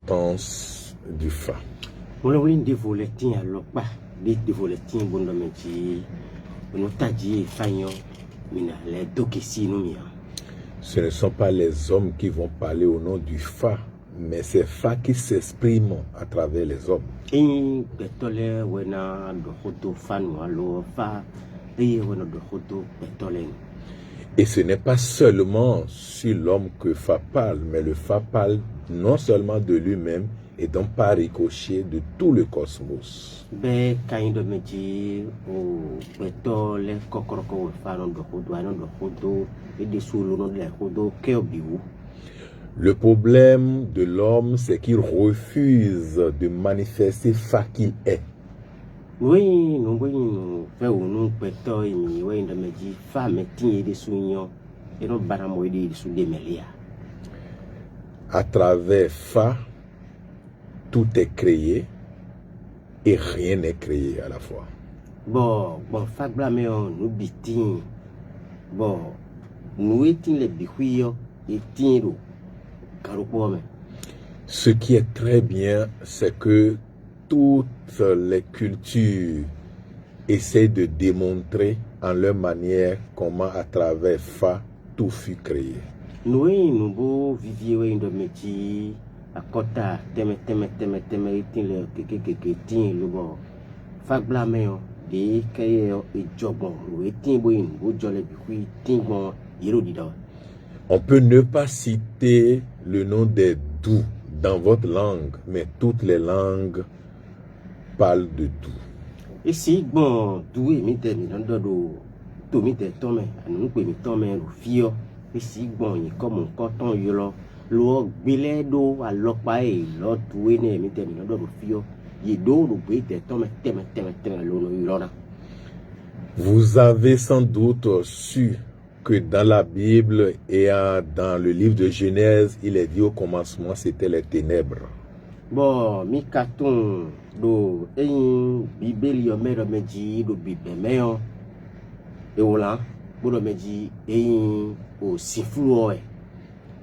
L'importance du fa. Ce ne sont pas les hommes qui vont parler au nom du fa, mais c'est fa qui s'exprime à travers les hommes. Et ce n'est pas seulement sur l'homme que fa parle, mais le fa parle non seulement de lui-même, et donc par ricochet de tout le cosmos. Le problème de l'homme, c'est qu'il refuse de manifester fa qu'il est. À travers fa, tout est créé et rien n'est créé à la fois. Ce qui est très bien, c'est que toutes les cultures essaient de démontrer en leur manière comment à travers fa, tout fut créé. On peut ne pas citer le nom des doux dans votre langue, mais toutes les langues parlent de doux. Vous avez sans doute su que dans la Bible et dans le livre de Genèse, il est dit au commencement, c'était les ténèbres.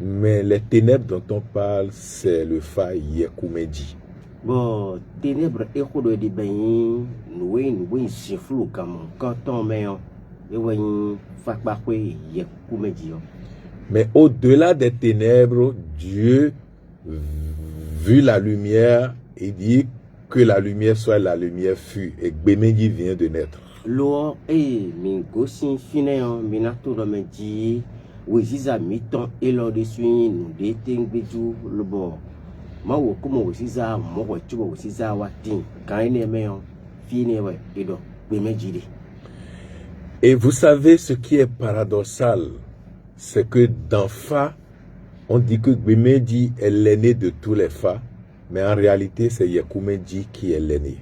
Mais les ténèbres dont on parle, c'est le fa Yekumeji. Mais au-delà des ténèbres, Dieu, vu la lumière, il dit que la lumière soit, la lumière fut. Et Gbemeji vient de naître. Et vous savez ce qui est paradoxal, c'est que dans fa, on dit que Gbemeji est l'aîné de tous les fa, mais en réalité c'est Yekumeji qui est l'aîné.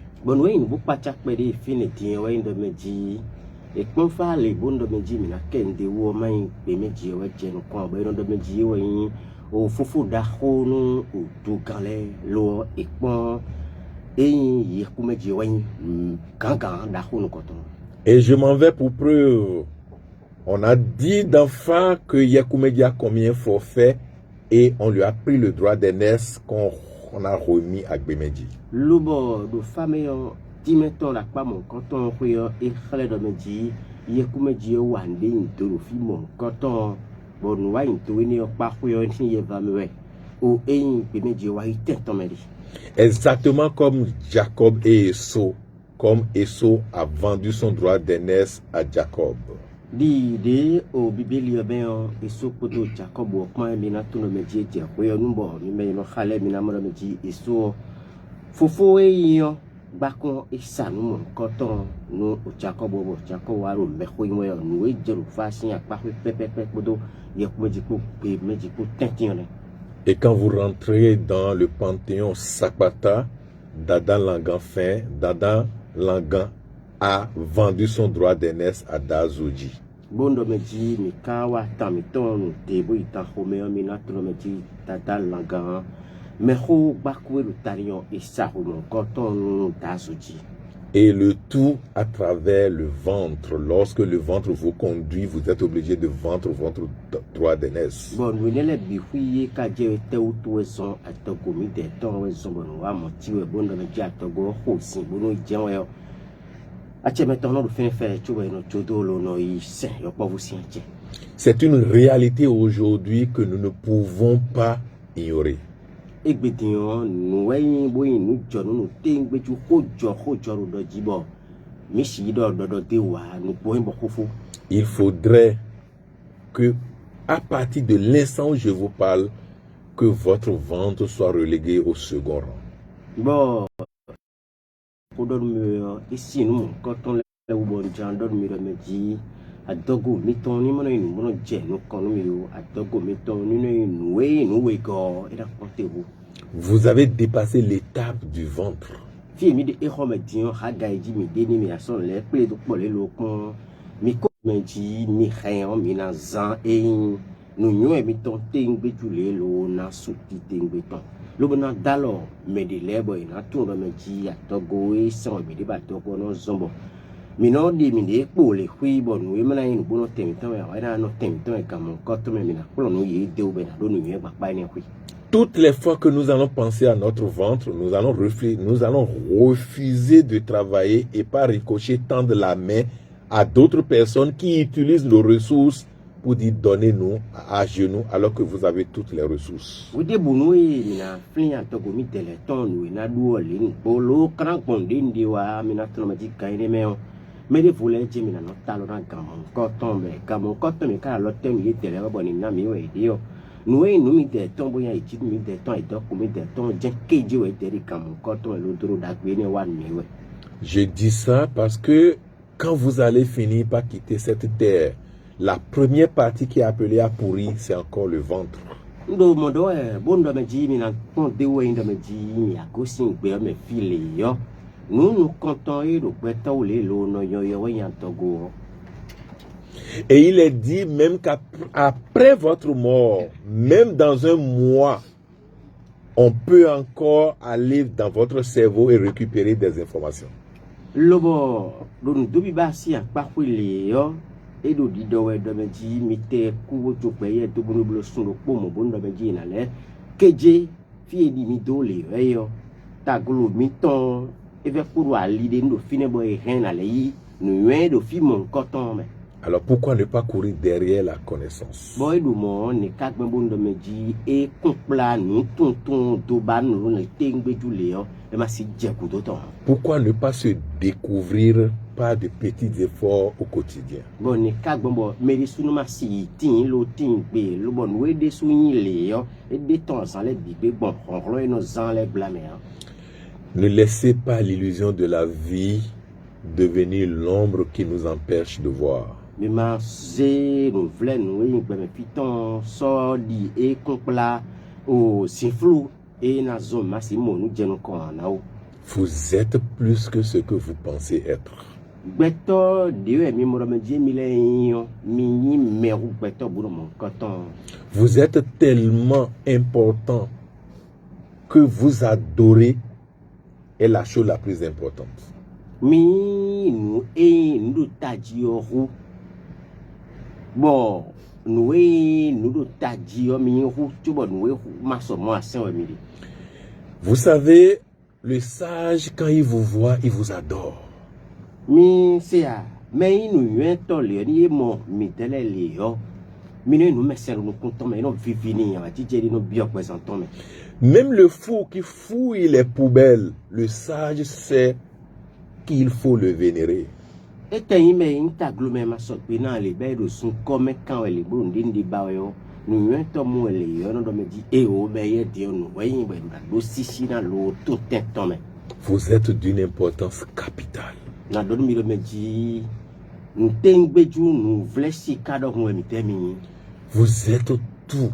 Et je m'en vais pour preuve. On a dit dans fa que Yekumeji a combien forfait et on lui a pris le droit d'aînesse qu'on a remis à Gbemeji. Exactement comme Jacob et Esau, comme Esau a vendu son droit d'aînesse à Jacob. Et quand vous rentrez dans le panthéon Sakpata, Dadan Langan fin, Dadan Langan a vendu son droit d'aînesse à Dazoji. Et le tout à travers le ventre. Lorsque le ventre vous conduit, vous êtes obligé de vendre votre droit d'aînesse. Bon, nous n'avons pas de cadre de tout à Togo, mais de temps où ils ont un motif, bon, de me dire à Togo, aussi, bon, ils disent, c'est une réalité aujourd'hui que nous ne pouvons pas ignorer. Il faudrait que, à partir de l'instant où je vous parle, que votre ventre soit relégué au second rang. Bon. Vous avez dépassé l'étape du ventre. Lobona dalo me de lebo ina tun me ji atogo e san me de ba togo no zombo mi no di mi de po le hui bo nu e mana yin bo no tem tan ya ina no tem tan e kam ko to me mi na ko no ye de o be na do nu ye ba pa ni hui. Toutes les fois que nous allons penser à notre ventre, nous allons refuser de travailler et par ricochet tendre la main à d'autres personnes qui utilisent nos ressources pour dire donnez-nous à genoux alors que vous avez toutes les ressources. Je dis ça parce que quand vous allez finir par quitter cette terre, la première partie qui est appelée à pourrir, c'est encore le ventre. Et il est dit même qu'après votre mort, même dans un mois, on peut encore aller dans votre cerveau et récupérer des informations. Alors pourquoi ne pas courir derrière la connaissance? Pourquoi ne pas se découvrir par de petits efforts au quotidien? Ne laissez pas l'illusion de la vie devenir l'ombre qui nous empêche de voir. Vous êtes plus que ce que vous pensez être. Vous êtes tellement important que vous adorez est la chose la plus importante. Vous savez, le sage, quand il vous voit, il vous adore. Même le fou qui fouille les poubelles, le sage sait qu'il faut le vénérer. Vous êtes d'une importance capitale. Vous êtes tout.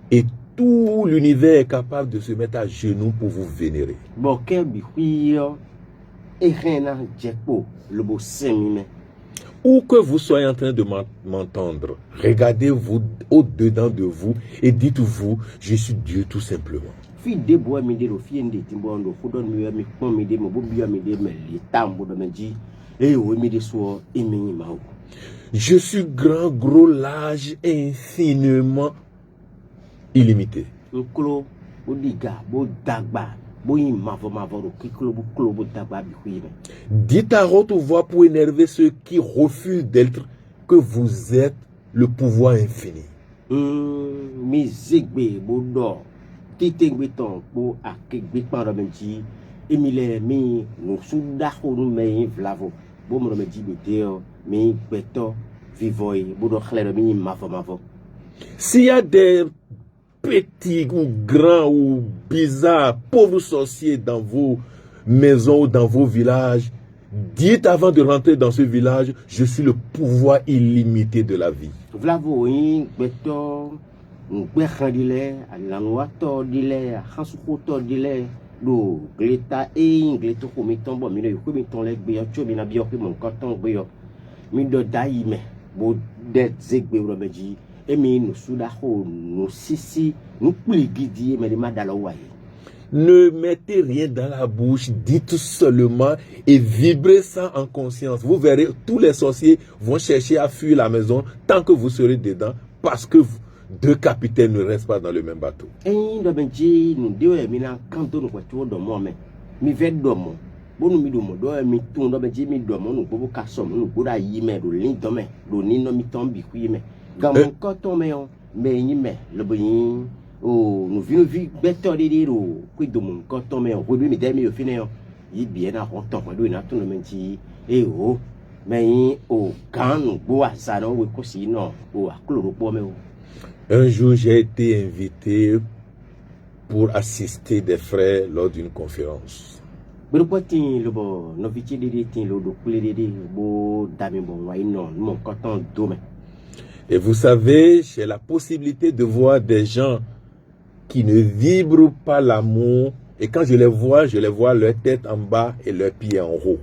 Et tout l'univers est capable de se mettre à genoux pour vous vénérer. Où que vous soyez en train de m'entendre, regardez-vous au-dedans de vous et dites-vous, je suis Dieu tout simplement. Je suis grand, gros, large, infiniment illimité. Dites à haute voix pour énerver ceux qui refusent d'être que vous êtes le pouvoir infini. S'il y a des petits ou grands ou bizarres, pauvres sorciers dans vos maisons ou dans vos villages, dites avant de rentrer dans ce village, je suis le pouvoir illimité de la vie. Ne mettez rien dans la bouche, dites seulement et vibrez ça en conscience. Vous verrez, tous les sorciers vont chercher à fuir la maison tant que vous serez dedans, parce que deux capitaines ne restent pas dans le même bateau. Un jour, j'ai été invité pour assister des frères lors d'une conférence. Et vous savez, j'ai la possibilité de voir des gens qui ne vibrent pas l'amour. Et quand je les vois leur tête en bas et leurs pieds en haut.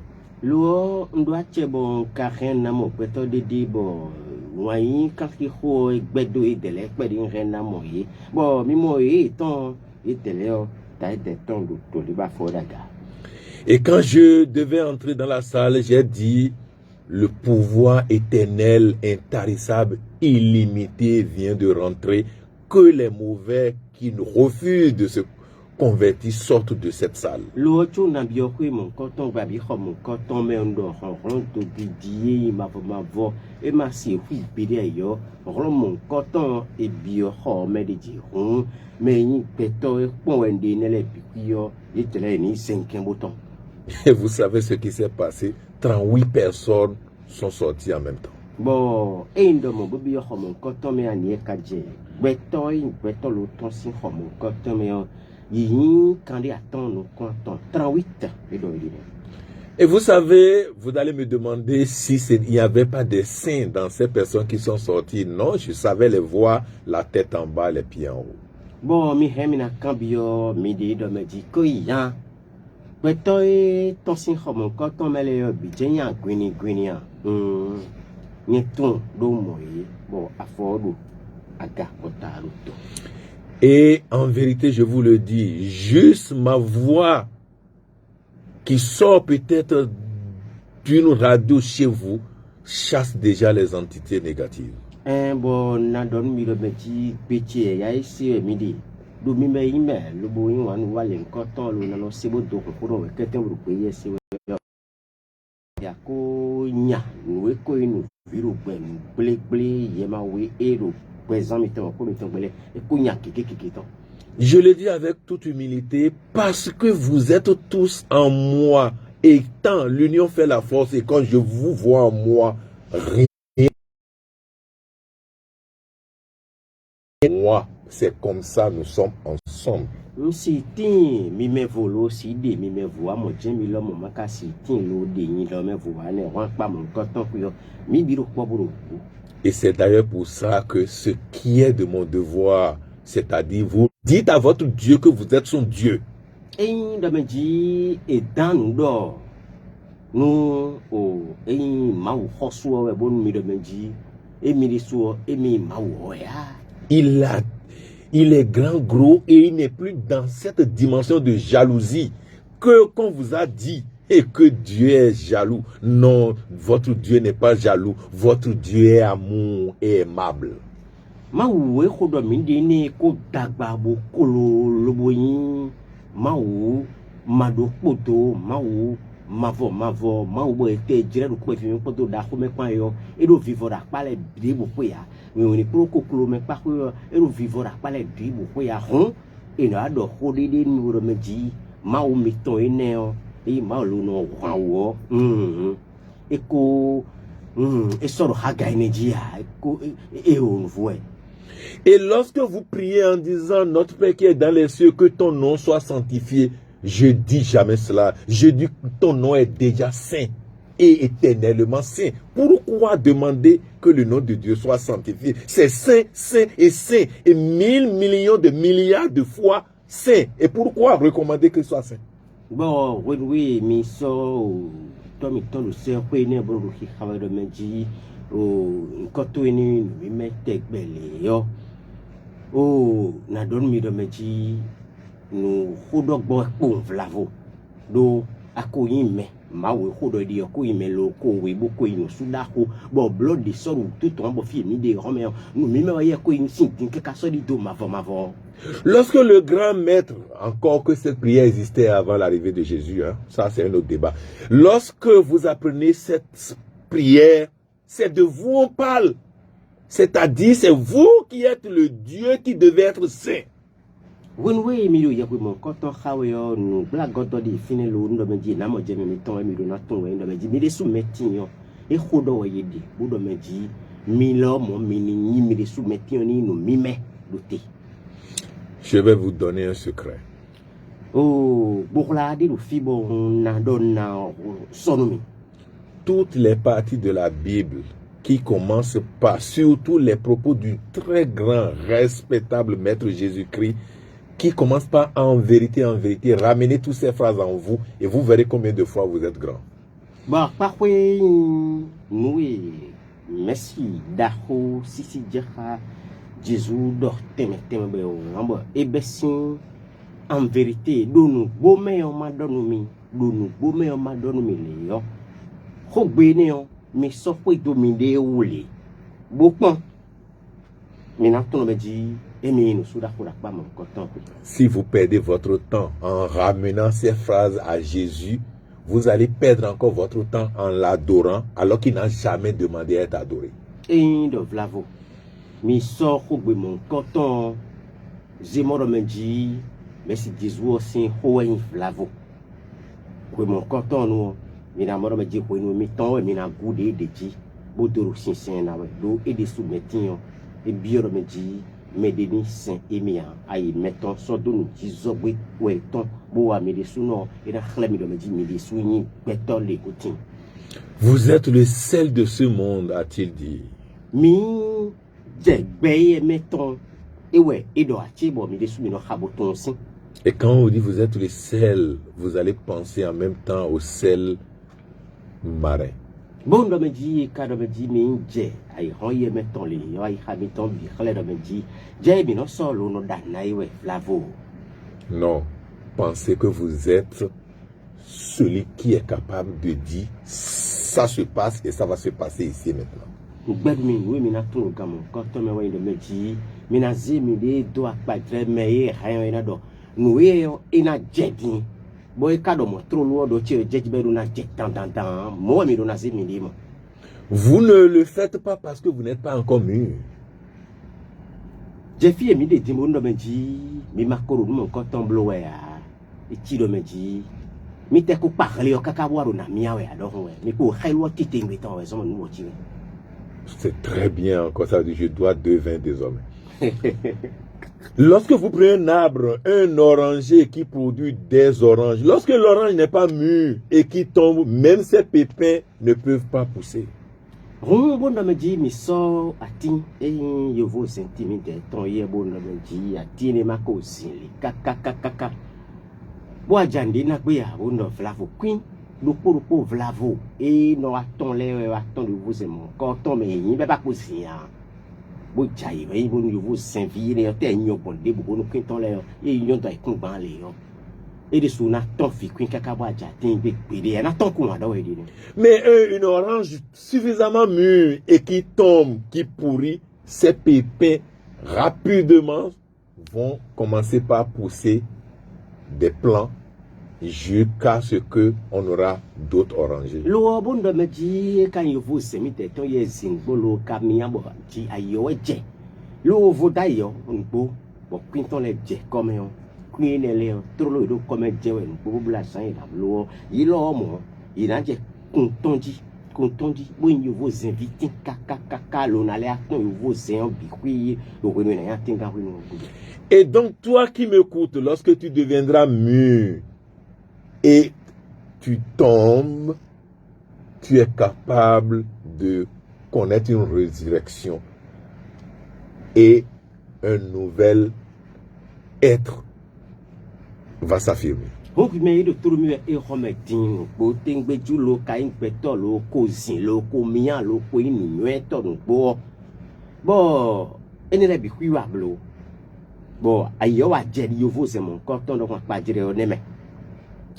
Et quand je devais entrer dans la salle, j'ai dit, le pouvoir éternel, intarissable, illimité vient de rentrer. Que les mauvais qui nous refusent de se convertir sortent de cette salle. Et vous savez ce qui s'est passé? 38 personnes sont sorties en même temps. Et vous savez, vous allez me demander si il n'y avait pas des saints dans ces personnes qui sont sorties. Non, je savais les voir, la tête en bas, les pieds en haut. Et en vérité, je vous le dis, juste ma voix qui sort peut-être d'une radio chez vous chasse déjà les entités négatives. Je le dis avec toute humilité parce que vous êtes tous en moi. Et tant l'union fait la force, et quand je vous vois en moi, rien. Moi, c'est comme ça, nous sommes ensemble. Et c'est d'ailleurs pour ça que ce qui est de mon devoir, c'est-à-dire vous dites à votre Dieu que vous êtes son Dieu. nous au et mau hosuo e bon mi de menji et mi de suo et mi mau ya. Il est grand, gros et il n'est plus dans cette dimension de jalousie que qu'on vous a dit et que Dieu est jaloux. Non, votre Dieu n'est pas jaloux. Votre Dieu est amour et aimable. Mau e khodo mi de ne ko dagba bo kolo loboyin mau mado poto mau mavo mau bo ete jire do ko fi mi poto da ko me kwa yo e do vivo da pale de bo ko ya we ni pro kokolo me pa ko e do vivo da pale de bo ko ya hon e na do ko de ni ro meji mau mi ton ene o e mau lu no wa wo e ko e soro haga energy ya ko e on voit. Et lorsque vous priez en disant notre Père qui est dans les cieux, que ton nom soit sanctifié, je dis jamais cela. Je dis que ton nom est déjà saint et éternellement saint. Pourquoi demander que le nom de Dieu soit sanctifié? C'est saint, saint et saint. Et 1000 millions de milliards de fois saint. Et pourquoi recommander que ce soit saint? Bon, oui, mais ça, Tommy, le sœur, qui est bon, qui travaille de Menji, quand tu es né, nous mettons belle, na donne mi de Menji, nous rodons bon pour Vlavo. Do, à quoi il met, ma ou rodo di à quoi il met le co, oui, beaucoup il nous soudako, bon, blood des sorts ou tout en bon film, des romans, nous mime à quoi il signe, que casse du dos, ma voix. Lorsque le grand maître, encore que cette prière existait avant l'arrivée de Jésus, hein, ça c'est un autre débat. Lorsque vous apprenez cette prière, c'est de vous on parle. C'est-à-dire, c'est vous qui êtes le Dieu qui devait être saint. Oui, mais il y a vraiment quand on a nous blague quand on dit finir le nous me dit na mo jeme mi ton mi do na ton we ndo me dit mi de soumetin yo e khodo wa yedi bu do me dit mi lo mo mi ni mi de soumetin ni no mi me doté. Je vais vous donner un secret. Oh, bourla di do fibo na don na sonomi. Toutes les parties de la Bible qui commencent par surtout les propos du très grand, respectable Maître Jésus-Christ, qui commence par en vérité, ramenez toutes ces phrases en vous et vous verrez combien de fois vous êtes grand. Bah, parfois, nous, merci, Daho, Sisi Djaka, Jésus, dort, teme, et bessin, en vérité, nous, beau meilleur m'a donné, nous, beau meilleur m'a donné, Léon, Robénéon, mais sauf pour dominer ou les, beaucoup, mais maintenant, me dit, si vous perdez votre temps en ramenant ces phrases à Jésus, vous allez perdre encore votre temps en l'adorant alors qu'il n'a jamais demandé à être adoré. Et de Vlavo, mi sort mon coton, Zemoro me dit, mais si Jésus aussi, Hoen Vlavo. Mon coton, nous, Minamoro me dit, oui, nous mettons, et Mina goudé de Ji, Boudou Sinsen, d'eau et des sous-mettins, et Bioro me dit, Medeni Saint Emia, aïe, mettons, soit de nous, Jizobé, ouais, ton, boa, Medesouno, et la chlème de me dit, Medesouni, mettons les coutines. Vous êtes le sel de ce monde, a-t-il dit. Mi, Djebeye, mettons, et ouais, et doit, Tibo, Medesouni, no raboton aussi. Et quand on dit vous êtes le sel, vous allez penser en même temps au sel marin. Bon, me dit, quand me dit, mais j'ai, aïe, roye, mettons les, aïe, habitant, bichle, me dit, j'ai bien non solo, no danaïwe, flavo. Non, pensez que vous êtes celui qui est capable de dire, ça se passe et ça va se passer ici maintenant. Oui, mais n'a tout le gamin, quand on me dit, mais n'a zémi des doigts pas très meilleurs, rien n'a d'eau. Nous, et n'a jetting. Boy kado mo trop loin do tire jetberu na jet tant moi mi do na zemi mo. Vous ne le faites pas parce que vous n'êtes pas encore mûr. Jefi mi de dimo ndo menji mi makoro mo coton blower e ti do menji mi te ko parler o kakawaro na miawe alors ouais mi ko khaiwo tite ngi ton we so mo no tire. C'est très bien encore ça dit je dois 2 vins désormais. Lorsque vous prenez un arbre, un oranger qui produit des oranges, lorsque l'orange n'est pas mûr et qui tombe, même ses pépins ne peuvent pas pousser. Bon me dit, mais so atin et yo vos sentiments ton ye bon me dit atine ma ko sili kaka. Boa jandi na gbe ya bon flavo queen Lupo vlavo et no attend les attend de vous et mon quand mais il va pas poser bo jai ba ibo nous vous s'inviter et te nyo bon de bo no quinton les et nyo dai kun ban les et de sous n'attend fi quin kaka ba ja tin be pede n'attend ko ma do e di. Mais une orange suffisamment mûre et qui tombe, qui pourrit, ses pépins rapidement vont commencer par pousser des plants jusqu'à ce que on aura d'autres orangers. Lo bon de me di quand il vous se mit ton ye zimbolo kamia bo ti ayo je. Lo vo dayo npo bo quinton les je comme on queen les trop lo do comme je npo bla san ila lo il lo mo il a je contondi bo il vous invite kaka lo na le aton vous en bi lo reno na tinga reno. Et donc toi qui m'écoutes, lorsque tu deviendras mûr et tu tombes, tu es capable de connaître une résurrection et un nouvel être va s'affirmer. Donc, mais il tout le monde est remettant. Pour t'engager du local, pétole, le cousin, le comien, le coin, le ton bon. Bon, il n'est pas cuivable. Bon, ailleurs à dire, il faut c'est mon canton donc pas dire on aime.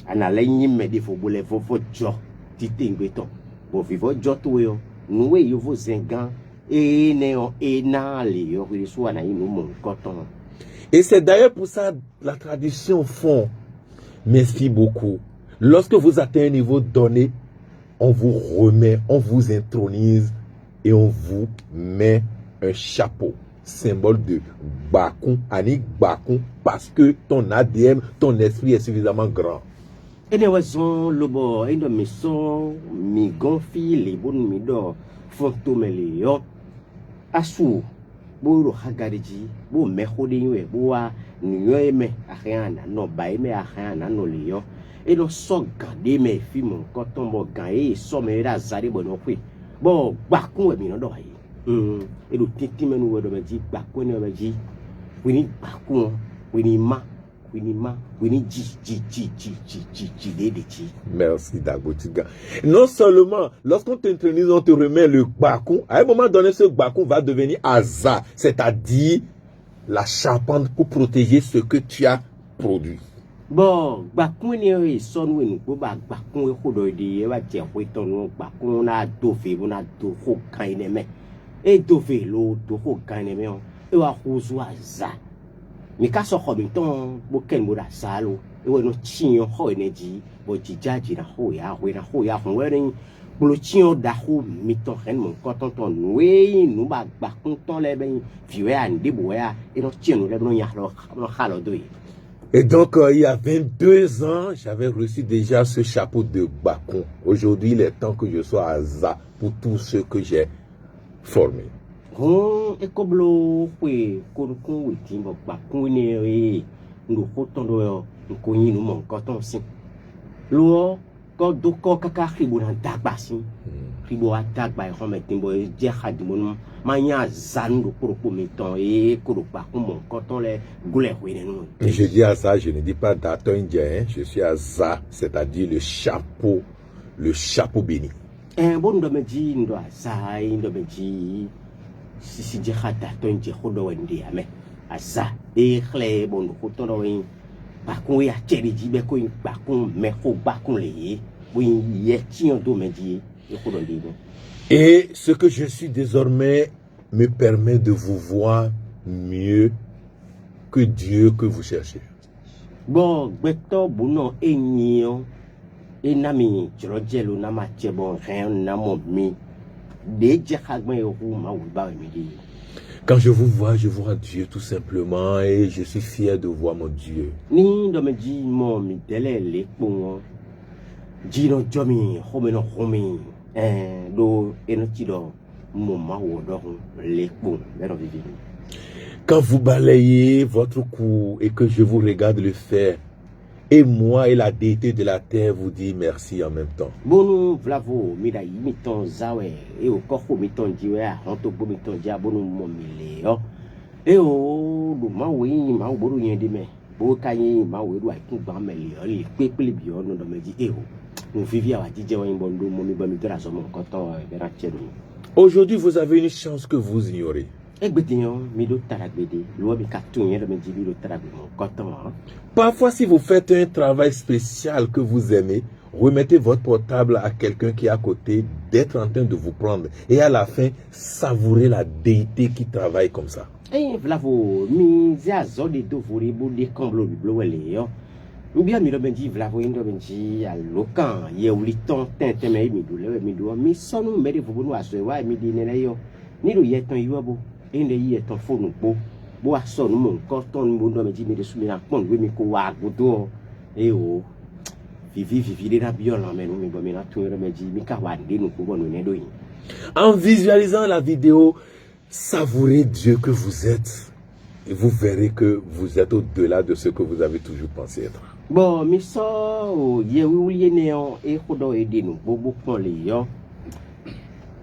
Analyse mais des faut bouler faut jo. T'engager ton. Bon, vivre jo tout yo. Nous il faut 5 ans et néon et nali yo il soit na nous mon canton. Et c'est d'ailleurs pour ça la tradition fond m'inspire beaucoup. Lorsque vous atteignez un niveau donné, on vous remet, on vous intronise et on vous met un chapeau, symbole de Bakun, Anik Bakun, parce que ton ADN, ton esprit est suffisamment grand. Et les oiseaux, le bois, et de mes sons, mes gonfis, les bonnes midors, fantômes les yo, assou, bo hagariji, bo mehodinwe, boa, nueme, ariana, no baime, ariana, no leo, et le son gardé mes filles, mon coton, mon gaé, somme, razari, bon, oui, bon, bakon, et bien, d'oreille. Et le titi, mais nous, de me dire, bakon, me dit, oui, ni bakon, oui, ni ma. Merci Dagotiga. Non seulement, lorsqu'on t'intronise, on te remet le bakon, à un moment donné, ce bakon va devenir Aza, c'est-à-dire la charpente pour protéger ce que tu as produit. Bon, bakon est son ou nous, bakon est rodé, va dire, oui, ton bakon a dofé, on a dofo kaineme, et dofé l'eau, dofo kaineme, et va rousou Aza. Mais quand ça comme ton boken moda salo et on tient ho energy bo jijaji na ho ya ho werin bo tient da ho mi ton ren mon coton ton we nous ba content les ben vieux an de boya et on tient nous les non ya lo halo do. Et donc il y a 22 ans, j'avais reçu déjà ce chapeau de Bakon. Aujourd'hui, il est temps que je sois à Za pour tous ceux que j'ai formés. Et comme l'eau, oui, qu'on oui, bakon est nous autant de connu nous mon coton si. L'eau, quand d'où kaka ribo na dagbasi, ribo a dagba remettre bo jehad mon mania zan do pour meton et ko bakon mon coton les goulets oui nous. Je dis à ça, je ne dis pas dato indien, je suis à Za, c'est-à-dire le chapeau béni. Bon de me dire ndo ça, ndo me dire si jihada ton je khodo wende ame asa e khle bon ko to do yin ba kun ya cheri ji be ko yin ba kun me ko ba kun le oui ye ti on do me di e khodo ndi. Et ce que je suis désormais me permet de vous voir mieux que Dieu que vous cherchez. Bon beto buno enyo e nami jrojelo na ma chebon ren na mo mi. Quand je vous vois Dieu tout simplement et je suis fier de voir mon Dieu. Ni do me di mo mi tele le pon di no jomi home no home do enoki do mo ma wo do le pon le do vivi. Quand vous balayez votre cou et que je vous regarde le faire, et moi et la déité de la terre vous dit merci en même temps. Bonu vlavo midai miton zawe e o koko miton jiwe a honto bo miton ja bonu momile yo e o do ma we ma o boru yen de me bo kayin ma we do ai kun gba mele yo le pepele bi ono do meji e o Aujourd'hui, vous avez une chance que vous ignorez. Parfois, si vous faites un travail spécial que vous aimez, remettez votre portable à quelqu'un qui est à côté, d'être en train de vous prendre. Et à la fin, savourez la déité qui travaille comme ça. Bien mi dobenji vlavo indo benji alokan ye uliton tenteme mi dule mi do mi sonu meri vubunu aso wa mi di nene yo ni do yeton yobo ende yi eton fonu po bo aso nu mo nkan ton mo ndo meji mi de su mi na pon we mi ko wa godo e o vivi de na biola menu mi bo mi na tun re meji mi ka wa de nu ko bo nu ne do yin. En visualisant la vidéo, savourez Dieu que vous êtes. Et vous verrez que vous êtes au-delà de ce que vous avez toujours pensé être. Bon, mi so ye wi ne on e kodo e de nu bobo pon le yo.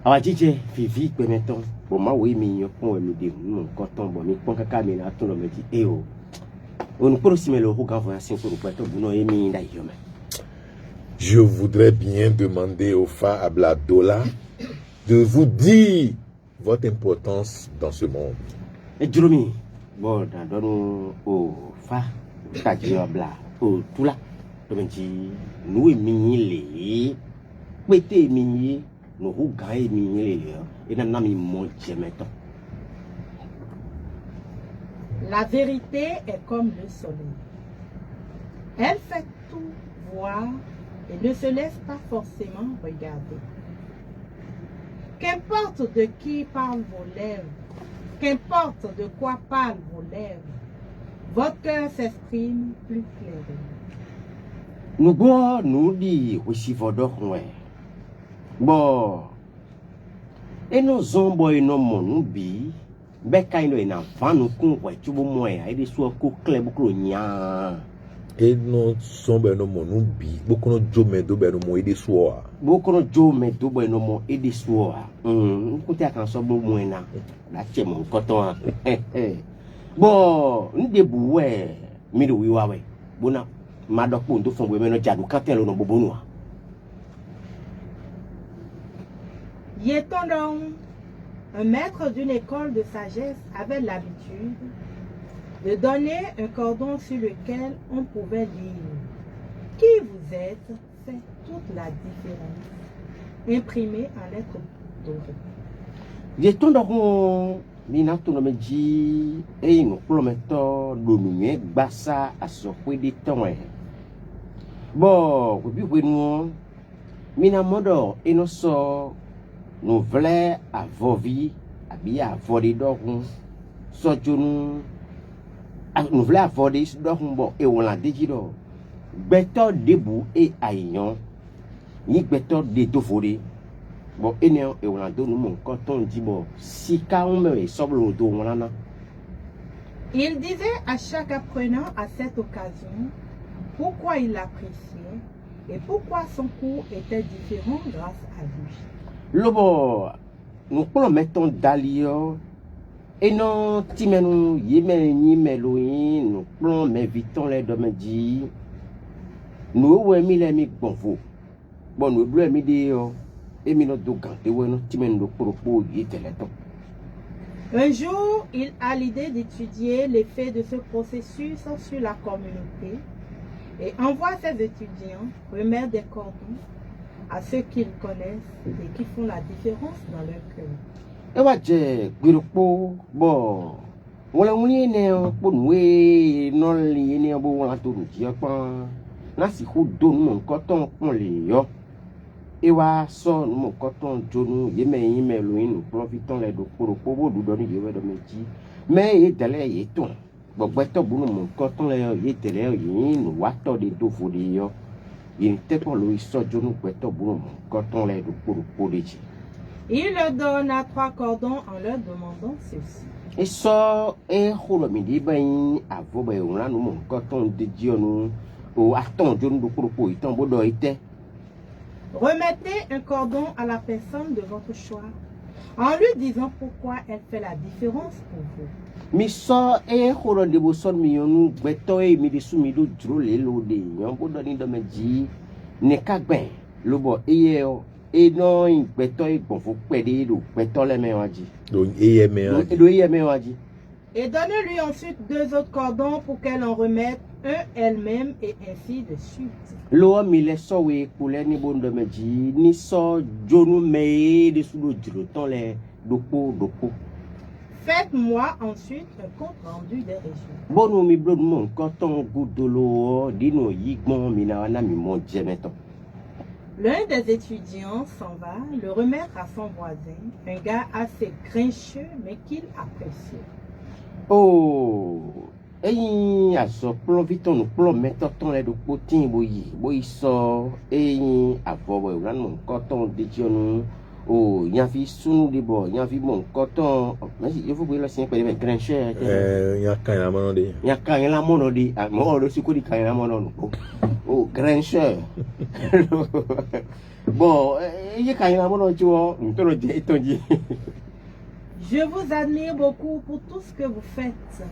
Awa jije vivi pe meton. Bon ma we mi yo pon mi de nu ko ton bon mi pon kaka mi na tun lo meji e o. On peut aussi me le regarder sin ko ko to buno e mi nda yo me. Je voudrais bien demander au Fa Abladola de vous dire votre importance dans ce monde. E juromi bon da donu o fa ta ji abla o tula to benji nu e mi le pete mi no hu ga e mi le yo e na mi mo jemeto. La vérité est comme le soleil. Elle fait tout voir et ne se laisse pas forcément regarder. Qu'importe de qui parlent vos lèvres, qu'importe de quoi parlent vos lèvres, votre cœur s'exprime plus clairement. Nous go nous dit aussi vodor ouais. Bon. Et nos zombo et nos monubi, beka ino ina vanu kun ouais tubo moya et des sois ko clair beaucoup nya. Et nos sombre no monubi, beaucoup no jome do be no mo ide soa. Beaucoup no jome do be no mo ide soa. Nkuti akanso bo moena. La che mon coton. Bon, ndebu we mi do wiwa we. Bona madoko ndo fon we me no jadu kanten lo no bobonua. Yetondong, un maître d'une école de sagesse avait l'habitude de donner un cordon sur lequel on pouvait lire « Qui vous êtes ?» fait toute la différence, imprimé en lettres dorées. Yetondong, minato no meji, e no prometo domingue basa asokwe de tonwe. Bon, we nou, mina modo e no so nou vle a vovi, abia vodi dorun, so jonu, nous voulons aborder ce bon et on l'a dit beto debout et aignon ni beto de dovori bon et on l'a donné mon quand on dit bon si ka on me sobre le dos on l'a. Il disait à chaque apprenant à cette occasion pourquoi il l'appréciait et pourquoi son cours était différent grâce à lui. Le bon nous prenons mettons d'alio. Et non, timenu yeme ni meloin, nous plons mais vitons les domedi. Nous ouemi les mi bonvo. Bon nous bleu mi de et mi no do gante ou no timenu do propos yete les temps. Un jour, il a l'idée d'étudier l'effet de ce processus sur la communauté et envoie ses étudiants remettre des cordons à ceux qu'ils connaissent et qui font la différence dans leur cœur. Ewa je gwirupo bo wala muni ne po nwe no li ne bo wala to ji pa na si hu do mo koton pon le yo ewa so mo koton jonu yeme yime lo inu profiton le do poro po bo du do ni yewe do meji me e tele ye ton gbogbo to bu mo koton le ye tele yin no wa to de do fo de yo yin te ko lo iso jonu pe to bu mo koton le do poro po de ji. Il leur donna 3 cordons en leur demandant ceci. Et ça, et midi ben avo ben on a nous mon coton de Dieu nous au attend Dieu nous propos il tombe do était. Remettez un cordon à la personne de votre choix en lui disant pourquoi elle fait la différence pour vous. Mi ça et holo de boson mi nous beto e mi de sumi do dro le lo de yon bo do ni do meji ne ka gben le bon et non il péto il bon faut péder le péto les mains dit Donc, et meilleur. dit Et donnez-lui ensuite 2 autres cordons pour qu'elle en remette un elle-même et ainsi de suite. L'homme il est sauvé pour les ni bon de me dit ni so jonu me de sous le temps les dopo. Faites-moi ensuite un compte rendu des régions. Bon mi blod mon coton goût de l'eau dino yigmon minawana mi mon djemeton. L'un des étudiants s'en va le remettre à son voisin, un gars assez grincheux mais qu'il appréciait. Oh, et à ce plan vite on nous plan mettre ton les de potin boyi sort et à voir mon coton de tionou. Oh, il y a vu sous des bords, il y a vu mon coton. Mais il faut que le sien peut être grincheux. Il y a quand même un Il y a quand même un monodi, à moi le sucre du quand même un monodi. Oh, grincheux. Bon, il y a quand même un monodi, tu vois, on te le dit, et ton dit. Je vous admire beaucoup pour tout ce que vous faites.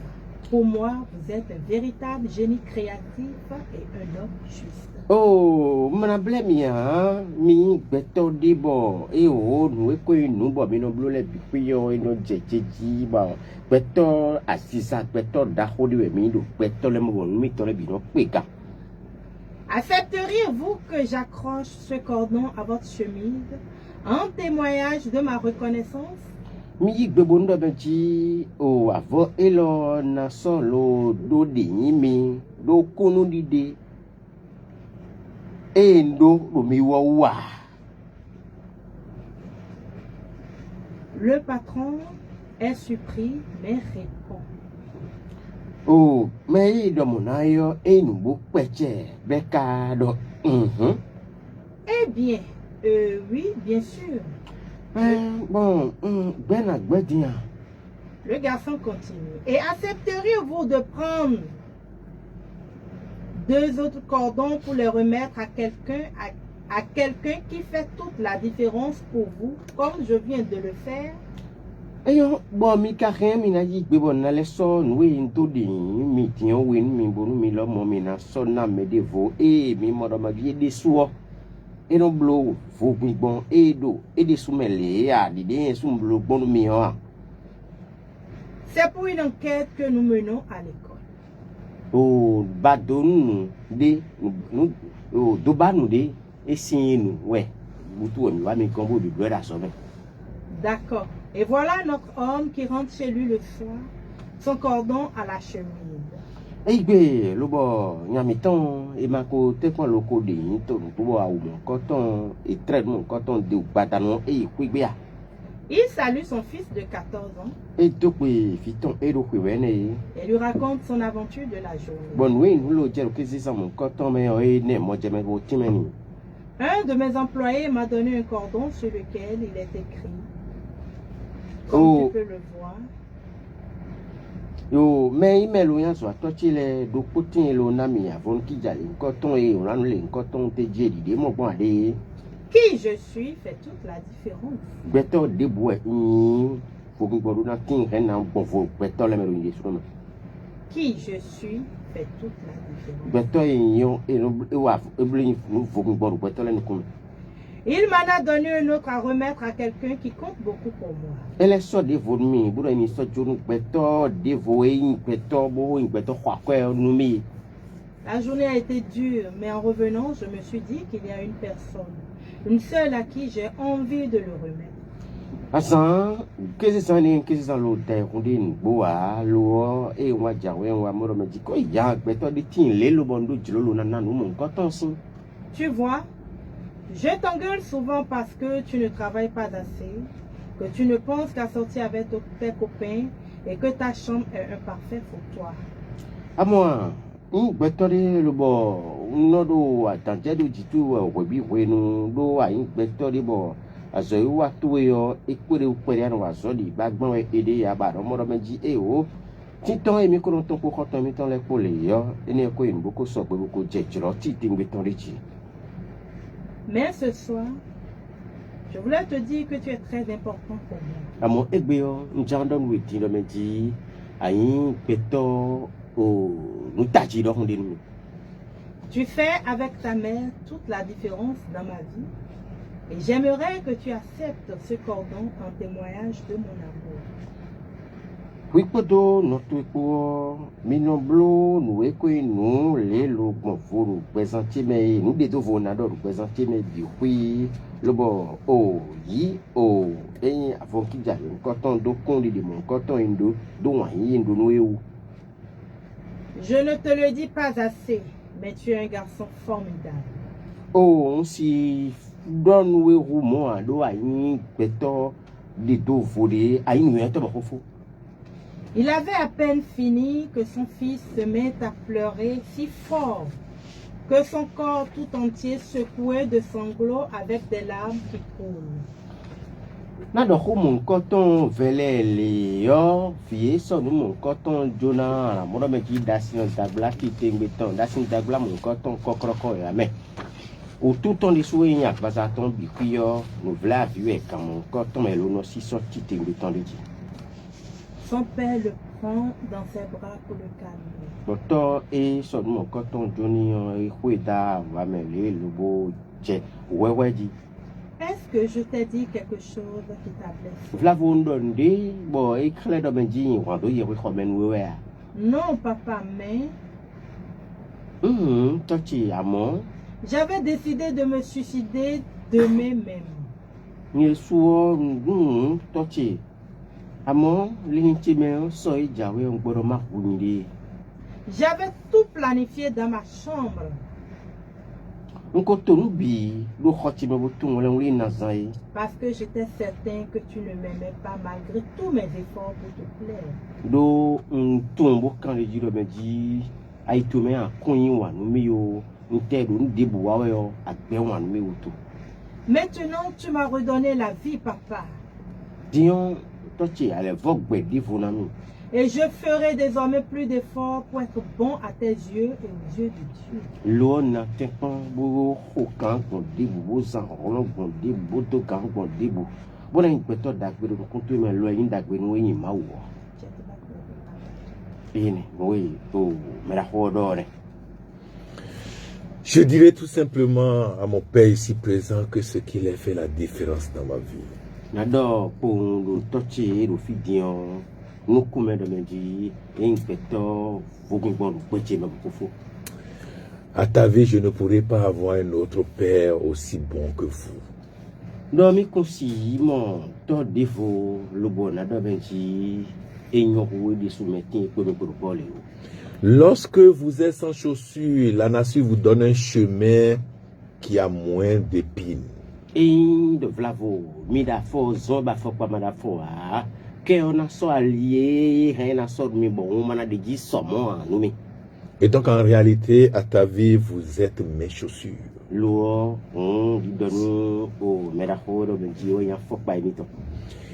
Pour moi, vous êtes un véritable génie créatif et un homme juste. Oh, manable mia, mi beto di bo, nous eko nous bo mi no blole bipuyo no jejeji ba, beto asisa beto da hodi we mi do beto le mo mi to le bino peka. Accepteriez-vous que j'accroche ce cordon à votre chemise en témoignage de ma reconnaissance? Mi gbebondo benji o avo elo na solo do de mi do kunu dide. Le patron est surpris mais répond. Oh, mais de mon aïe et nous beaucoup becado. Eh bien, oui, bien sûr. Bon, ben Le garçon continue. Et accepteriez-vous de prendre 2 autres cordons pour les remettre à quelqu'un qui fait toute la différence pour vous, comme je viens de le faire? Bon, mi carré, mi na yik bebo na le son, oui, into di, mi tiens, oui, mi bonu, mi lo, mi na son na me devo, mi moro ma vie de suo. Et non blo, vous, mi bon, do, de soumele, di de, soum blo, bon, mi C'est pour une enquête que nous menons à l'école. Oh, badon de nous do ba nous de et signer nous ouais boutou mi va mi combo du bleu à sauver. D'accord. Et voilà notre homme qui rentre chez lui le soir, son cordon à la chemise. Eh bien, le bon, il y a mi temps et ma côté quand le code to pour avoir mon coton et traite mon coton de batanon et bien. Il salue son fils de 14 ans Et donc, fiton et lui raconte son aventure de la journée. Bon, oui, nous le disons que c'est ça mon coton, mais moi j'aime au timeni. Un de mes employés m'a donné un cordon sur lequel il est écrit, comme tu peux le voir. Yo, mais il met l'oyen soit toi tu les do potin et l'onami avant qu'il jaille coton et on a le coton te dit de mon bon aller. Qui je suis fait toute la différence. Beto de bois, faut que vous n'ayez rien en bon vous, beto la mérite sur moi. Qui je suis fait toute la différence. Beto et nous faut que vous beto la nous. Il m'en a donné un autre à remettre à quelqu'un qui compte beaucoup pour moi. Elle est sortie de votre mie, vous avez sorti de beto, de voix, beto, boing, beto, quoi, nous mi. La journée a été dure, mais en revenant, je me suis dit qu'il y a une personne. Une seule à qui j'ai envie de le remettre. Asan, qu'est-ce que c'est l'hôtel qu'on dit boa, l'eau, et on va dire, on va me dire, quoi, il y a, mais toi, des tiens, les lobandos, tu l'as, nous, mon coton, si. Tu vois, je t'engueule souvent parce que tu ne travailles pas assez, que tu ne penses qu'à sortir avec tes copains et que ta chambre est un parfait foutoir. À moi. Betori le bo no do atanje do jitu webi wenu do ayin betori bo aso wa to yo ipere upere anu aso di bagbon ede ya ba do mo meji e o titan emi ko ton ko ton mi ton le ko le yo eni ko yin boko so pe boko jejiro ti tingbe ton richi. Mais ce soir, je voulais te dire que tu es très important pour moi. Amo egbe yo njandon witi do meji ayin peto o nous tâchons de nous. Tu fais avec ta mère toute la différence dans ma vie. Et j'aimerais que tu acceptes ce cordon en témoignage de mon amour. Oui, podo, notre écho, minoblo, nous écoutons, nous, les lots, vous présenter, mais nous, des deux, vous n'adorez, vous présenter, mais du oui, le bon, oh, yi, oh, et avant qu'il y ait un coton d'eau, qu'on dit mon coton indo, dont un indo, nous, Je ne te le dis pas assez, mais tu es un garçon formidable. oh, on s'y donne, nous, moi, d'eau, à une péto, des deux, volés, à une nuit, Il avait à peine fini que son fils se met à pleurer si fort que son corps tout entier secouait de sanglots avec des larmes qui coulent. Nadoko mon coton velé léo, fié son mon coton Jonah, la mode me dit d'assine d'agla qui t'embêtant, d'assine d'agla mon coton cocroco et la main. Au tout temps des souhaits, il y a pas à ton biquio, nous v'là vu et quand mon coton est l'on aussi sorti t'embêtant de dire. Son père le prend dans ses bras pour le calmer. Docteur et son mon coton Johnny et Hueda va mêler le beau jet. Ouais, dit. Est-ce que je t'ai dit quelque chose qui t'a blessé? V'là vous donne des, bon, et clair de benji, on doit y recommander, ouais. Non, papa, mais Toi, tu as mon. j'avais décidé de me suicider demain même. Ni suo, toi, tu Amon, l'intimé, soy jawe, on peut remarquer. J'avais tout planifié dans ma chambre. On continue bi, le khotime bouton, on l'a nazai. Parce que j'étais certain que tu ne m'aimais pas malgré tous mes efforts pour te plaire. Do, on tombe quand les jours me dit, aïe, tu mets un coin ou un mio, on t'aide, on déboua, à bien ou un mio tout. Maintenant, tu m'as redonné la vie, papa. Dion, toi, tu as les vogues, divonami. Et je ferai désormais plus d'efforts pour être bon à tes yeux et aux yeux de Dieu. L'on n'a pas beau aucun qu'on débou, sans roulant qu'on débou, tocan qu'on débou. Bon, une petite d'accueil, on compte mais loin d'accueil, nous y maou. Bien, oui, oh, mais la rodore. Je dirais tout simplement à mon père ici présent que ce qu'il a fait la différence dans ma vie. N'adore pour le toucher, le fidion, nous comme de me dire, et une petite, vous comprenez, vous pouvez me beaucoup. À ta vie, je ne pourrais pas avoir un autre père aussi bon que vous. Non, mais consi, mon, ton défaut, le bon, n'adore me dire, et nous avons des soumettins pour me proposer. Lorsque vous êtes sans chaussures, la nature vous donne un chemin qui a moins d'épines. Et de vlavo, midafo, zoba fo kwa madafo, que on a so allié, rien à so de bon, on a dit sommons, nous. Et donc en réalité, à ta vie, vous êtes mes chaussures. L'eau, on dit donne au médafo, de bendio, il y a fort pas émitant.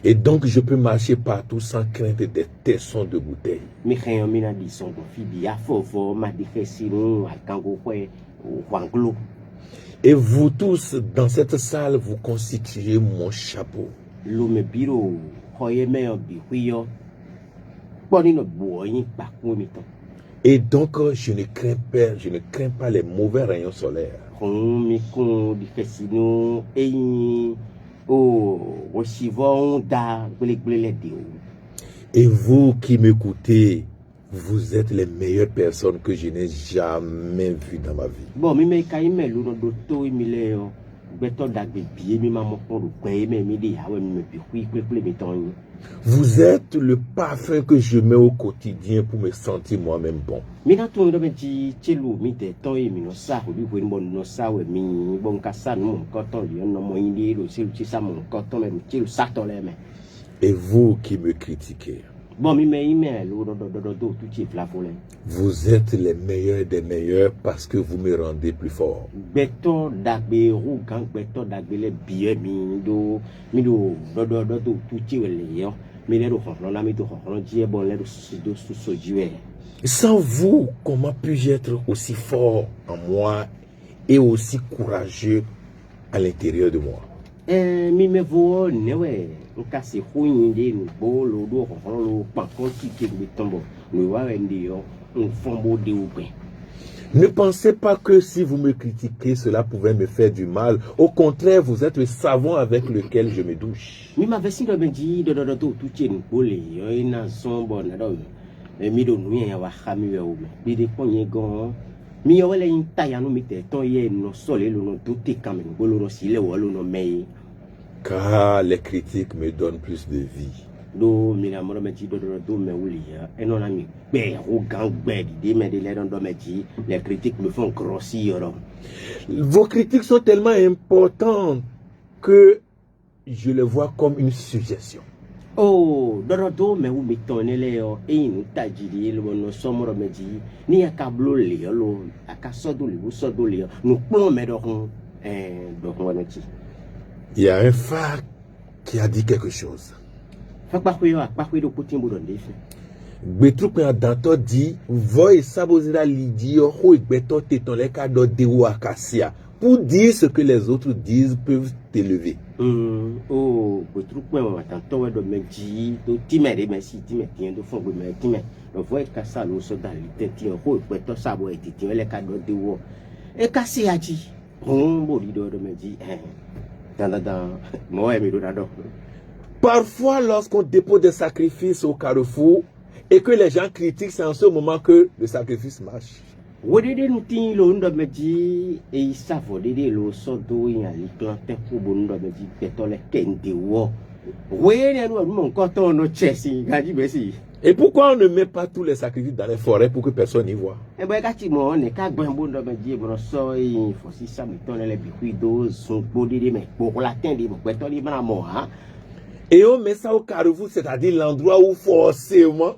Et donc je peux marcher partout sans crainte des tessons de bouteilles. Mais rien, mina dit son fille, à faux, ma difficile, à kango, ou wanglo. Et vous tous, dans cette salle, vous constituez mon chapeau. L'eau me biro, croyez me en bihuyo. Bonne une boie, pas émitant. Et donc je ne crains pas les mauvais rayons solaires. On me con difficile, et oh, recevons da, les Et vous qui m'écoutez, vous êtes les meilleures personnes que je n'ai jamais vues dans ma vie. Bon, mais quand il met l'eau d'auto, il me l'a béton d'agbe bien, mais maman pour le payer, mais il dit, ah ouais, mais puis, oui, Vous êtes le parfum que je mets au quotidien pour me sentir moi-même bon. Mais dans tout le monde, tu l'as mis des temps, et nous ça, ou du bon, nous ça, ou bon, cassa, nous, mon coton, il y a un moyen de le ça, mon coton, mais le ça, dans les mains. Et vous qui me critiquez. Bon, mais il met l'eau tout est flafolé. Vous êtes les meilleurs des meilleurs parce que vous me rendez plus fort. Béton d'agbe roux, quand béton d'agbe les billets, mido, tout est lié. Mais les ronds, la méthode, on dit, bon, les sous-sojoués. Sans vous, comment puis-je être aussi fort en moi et aussi courageux à l'intérieur de moi? Mi me voit, ouais, on casse fouine, nous beau, l'eau, on pas qui est tombe, nous va on fombo de oupé. Ne pensez pas que si vous me critiquez, cela pouvait me faire du mal. Au contraire, vous êtes le savon avec lequel je me douche. Mi ma vesi do benji do tu chen pole yo ina sombo na do mi do nu ya wa khami we o bi de ponye gon mi yo le yin ta ya no mi te ton ye no sole lo no tout te kamen bolo no sile wo lo no me. Car les critiques me donnent plus de vie. Do mi na mo benji do me wuli ya e no na mi be o gang be di me de le don do benji les critiques me font grossir. Vos critiques sont tellement importantes que je les vois comme une suggestion. Oh, do me u mi tonne le yo e nu tajiri lo no somoro meji ni akablo le yo lo akasodo le nu pon me do hon do hon no ti. Il y a un phare qui a dit quelque chose. Fa pa ko do putin bu do ndefi. Betrupe Adanto dit voy sabozira lidio ho igbeto teton le ka do dewo akasia pour dire ce que les autres disent peuvent t'élever. Oh, Betrupe Adanto we do meji do timere merci timere tien do fon me timere do voy ka sa lo so dalite ti ho igbeto sabo e titi le ka do dewo e ka si aji bo di do meji moi me do do. Parfois, lorsqu'on dépose des sacrifices au carrefour et que les gens critiquent, c'est en ce moment que le sacrifice marche. Wodede nuti lo ndo meji e isavo dede lo sodo yin ali klante ko bo ndo meji petole kende wo. We ne no mo nkoto no chesi gaji besi. Et pourquoi on ne met pas tous les sacrifices dans les forêts pour que personne n'y voit? E boy ka ti mo ne ka gban bo ndo meji bo so yin fo si sa mi ton le bikuido son bo dede me pour la tende bo petole bana mo ha. Et on met ça au carrefour, c'est-à-dire l'endroit où forcément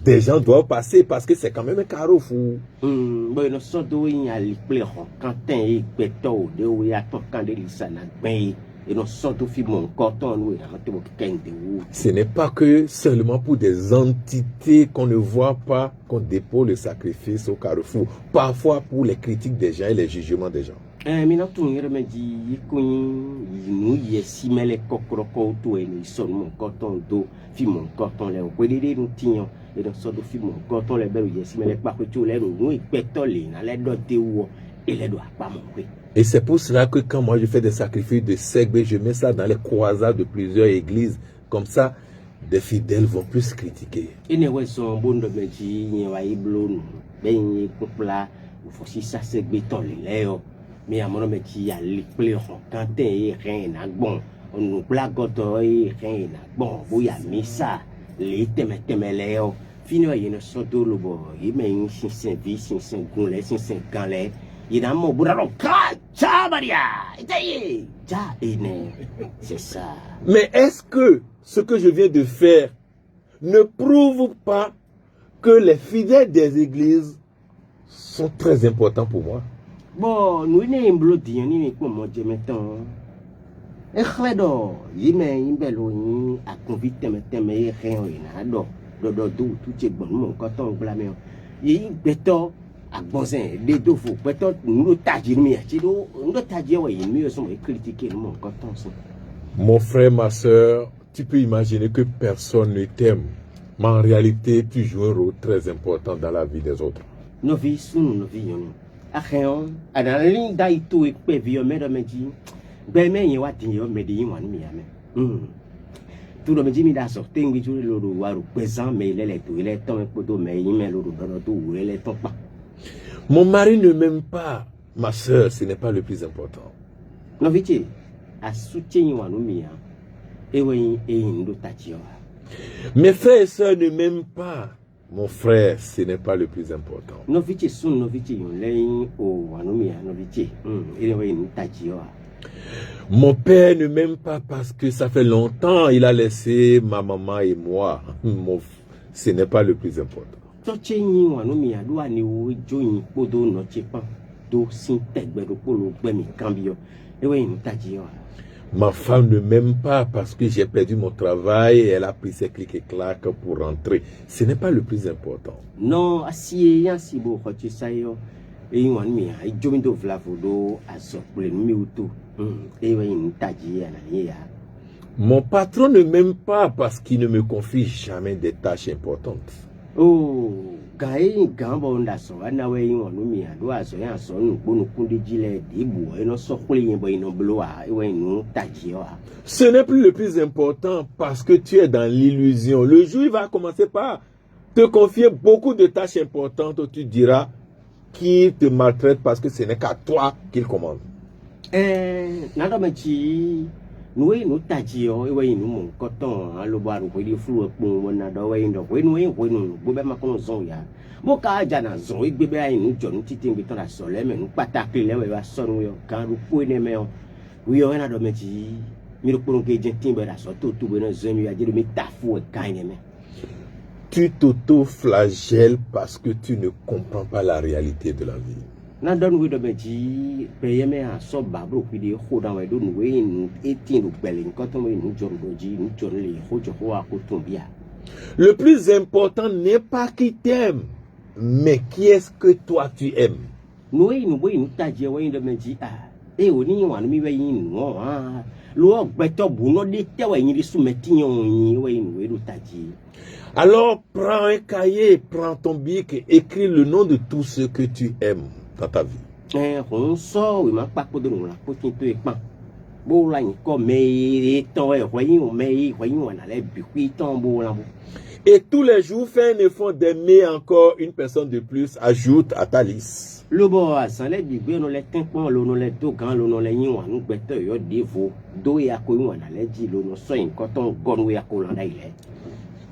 des gens doivent passer parce que c'est quand même un carrefour. Bon, no sodo yin ali ple ho kanten e peto de o ya to kan de lisa na gben et no sodo fi mon coton we na te bo kende wo. Ce n'est pas que seulement pour des entités qu'on ne voit pas qu'on dépose le sacrifice au carrefour. Parfois pour les critiques des gens et les jugements des gens. Mi na tu ngere meji kun nu ye simele kokroko to e ni son mon coton do fi mon coton le o pe de nu tiyan et no sodo fi mon coton le be ye simele pa ko tu le nu ipeto le na le do te wo et le do pa mon pe. Et c'est pour cela que quand moi je fais des sacrifices de seigle, je mets ça dans les croisades de plusieurs églises. Comme ça, des fidèles vont plus critiquer. Et ne ouais son bon de meji ni wa iblo nu ben yi kupla ou fo si ça seigle ton le yo. Mais à mon homme qui a les pleurs quand t'es rien à bon on nous blagoto et rien à bon bouya misa les temeléo finir y ne soto le bo y mais une sin vie sin goulé sin ganlé y a mon bouraro chabaria ja c'est ça. Mais est-ce que ce que je viens de faire ne prouve pas que les fidèles des églises sont très importants pour moi? Bon, nous ne blodi ni ko mo je metan. E khledo, yi me yin belo yin a convite teme e ren ina do tout che bon mon coton blame. Yi beto a bonzen de do fo beto nous taji mi ti do ndo taji wa yin mi so mo critiquer mon coton so. Mon frère, ma soeur, tu peux imaginer que personne ne t'aime. Mais en réalité, tu joues un rôle très important dans la vie des autres. Nos vies sont nos vies. Akheon adalin dai to e pe vi o me do meji be me yin wa tin yo me di yin wan mi ame tu do meji mi da so ten wi ju lo ro wa ro pesan me le to ile ton po do me yin me lo do to wo le ton pa. Mon mari ne m'aime pas, ma soeur, ce n'est pas le plus important. No vichi a soutien yin wan mi ya e we yin do tachi yo. Mes frères et sœurs ne m'aiment pas. Mon frère, ce n'est pas le plus important. Mon père ne m'aime pas parce que ça fait longtemps il a laissé ma maman et moi. Ce n'est pas le plus important. Ma femme ne m'aime pas parce que j'ai perdu mon travail et elle a pris ses clics et claques pour rentrer. Ce n'est pas le plus important. Non, si bo sayo e wan mi ai jomindo vlavodo aso plen mi utu. E wen taji ya. Mon patron ne m'aime pas parce qu'il ne me confie jamais des tâches importantes. Oh, Gai Gambo Ndaso, and away on me, and do as I saw Bunukundi Gile, Dibu, and also Holy in Boino Bloa, when no Tajioa. Ce n'est plus le plus important parce que tu es dans l'illusion. Le jour, il va commencer par te confier beaucoup de tâches importantes où tu diras qu'il te maltraite parce que ce n'est qu'à toi qu'il commande. Nadomachi, nous nous Tajio, et nous, coton, à l'obar, où il faut pour Nado, when nous, Bobama Zoya. Moka Jana Zoe, bébé, nous, John, Titing, Vitora Solem, and Pataki, Lewa, Son, Karu, Puinemeo. We are another Machi. Tu t'auto-flagelles parce que tu ne comprends pas la réalité de la vie. Le plus important n'est pas qui t'aime, mais qui est-ce que toi tu aimes. Alors prends un cahier, prends ton bic et écris le nom de tous ceux que tu aimes dans ta vie. Et tous les jours, fais un effort d'aimer encore une personne de plus, ajoute à ta liste.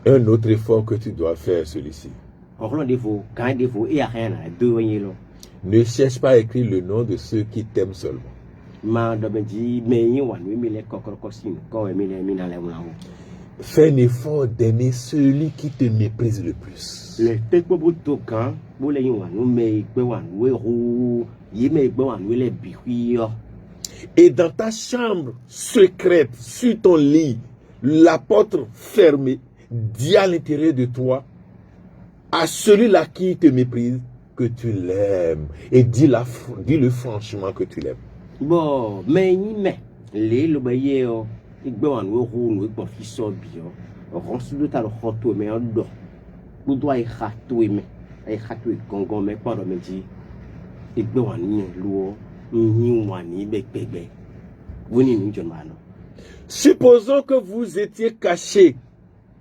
Un autre effort que tu dois faire, celui-ci. Ne cherche pas à écrire le nom de ceux qui t'aiment seulement. Fais un effort d'aimer celui qui te méprise le plus. Et dans ta chambre secrète, sur ton lit, la porte fermée, dis à l'intérieur de toi, à celui-là qui te méprise, que tu l'aimes. Et dis-le franchement que tu l'aimes. Bon, mais le supposons que vous étiez caché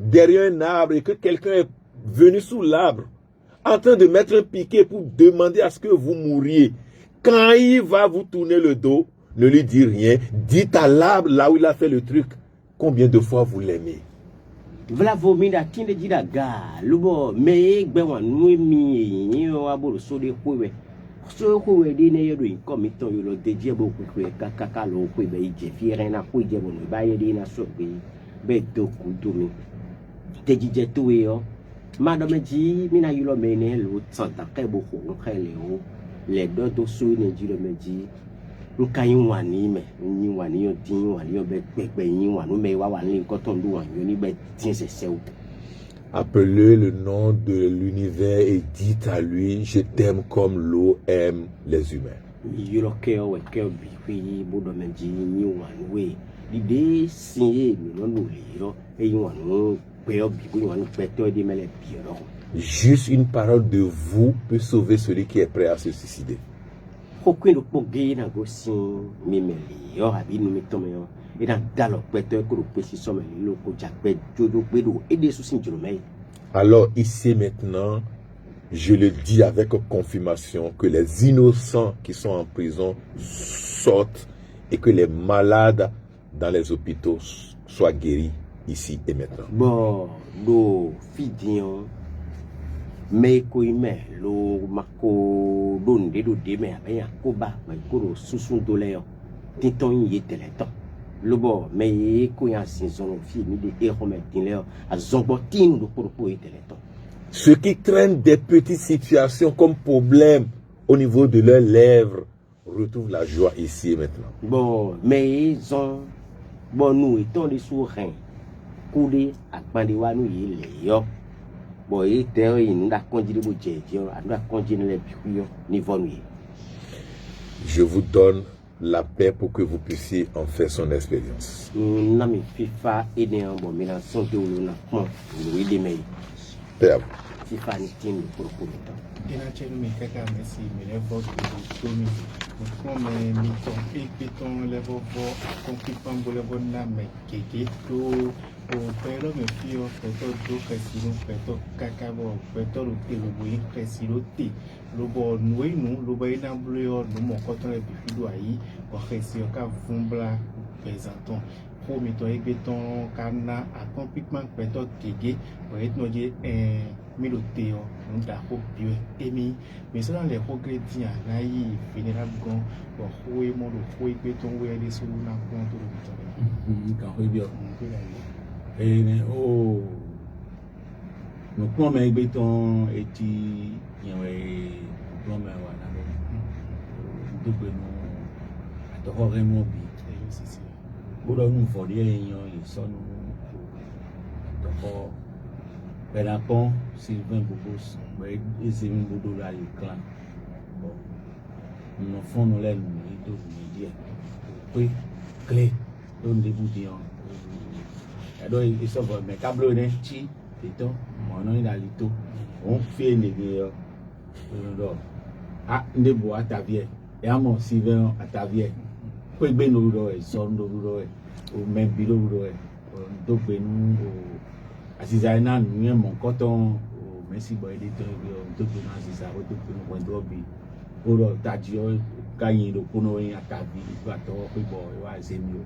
derrière un arbre et que quelqu'un est venu sous l'arbre en train de mettre un piquet pour demander à ce que vous mouriez. Quand il va vous tourner le dos, ne lui dites rien. Dites à l'arbre là où il a fait le truc combien de fois vous l'aimez. Appelez le nom de l'univers et dites à lui, je t'aime comme l'eau aime les humains. Juste une parole de vous peut sauver celui qui est prêt à se suicider. Alors ici maintenant, je le dis avec confirmation que les innocents qui sont en prison sortent et que les malades dans les hôpitaux soient guéris ici et maintenant. Bon, lo fidion, mais koime lo mako donde do deme abaya koba mai koro susun doleo titon yeteleto. Le bon, mais koya saison fini de erome dinleo a zombotin do koro yeteleto. Ceux qui traînent des petites situations comme problèmes au niveau de leurs lèvres retrouvent la joie ici et maintenant. Bon, mais ils ont bon nous étant des sourds coulé à pandewa nous y yo. Bon, et terre nous da conduire bo jejo, nous da conduire les biyo niveau nous. Je vous donne la paix pour que vous puissiez en faire son expérience. Nami FIFA et bon mélange de na pon, oui les meilleurs. Paix à vous. Tiffany Tim pour Kumito. Inachenu mikaka mesi milevo tomi mukome miton piton levo vo konkipan bolevo na mekeke to o pero me fio peto do kesino peto kakabo peto lo boyi kesino ti lo bo nuinu lo boyi na blio no mokoton le bifido ayi o kesio ka vumbla pesanton ko mito egbeton kana akompikman peto kege o etnoje miloteo nous d'arco bio emi mais ça dans les regrettiens là il vénérable gon pour jouer mon jouer béton ouais des sous na compte de quand oui bien et mais oh nous comment mais béton et ti yawé comment mais voilà donc nous à te vraiment bien c'est ça pour nous faut dire yon ils sont donc Pon Sylvain Bobos, mais ils aiment beaucoup là le clan. Bon, nous font nos lèvres, nous dire, oui, clé, donne des boutons. Alors ils sont mais câble ne chi, l'éton, mon nom est à l'éton. On fait les meilleurs. Ah, ne bois à ta vieille. Et à mon Sylvain à ta vieille. Puis ben nous doit, son nous doit, au même bureau doit, donc ben nous. Asizana nous mon coton merci boy de to na sisa o to ko ndo bi o ro tadio kanyi do kuno yin atabi ba to pe boy wa se mi o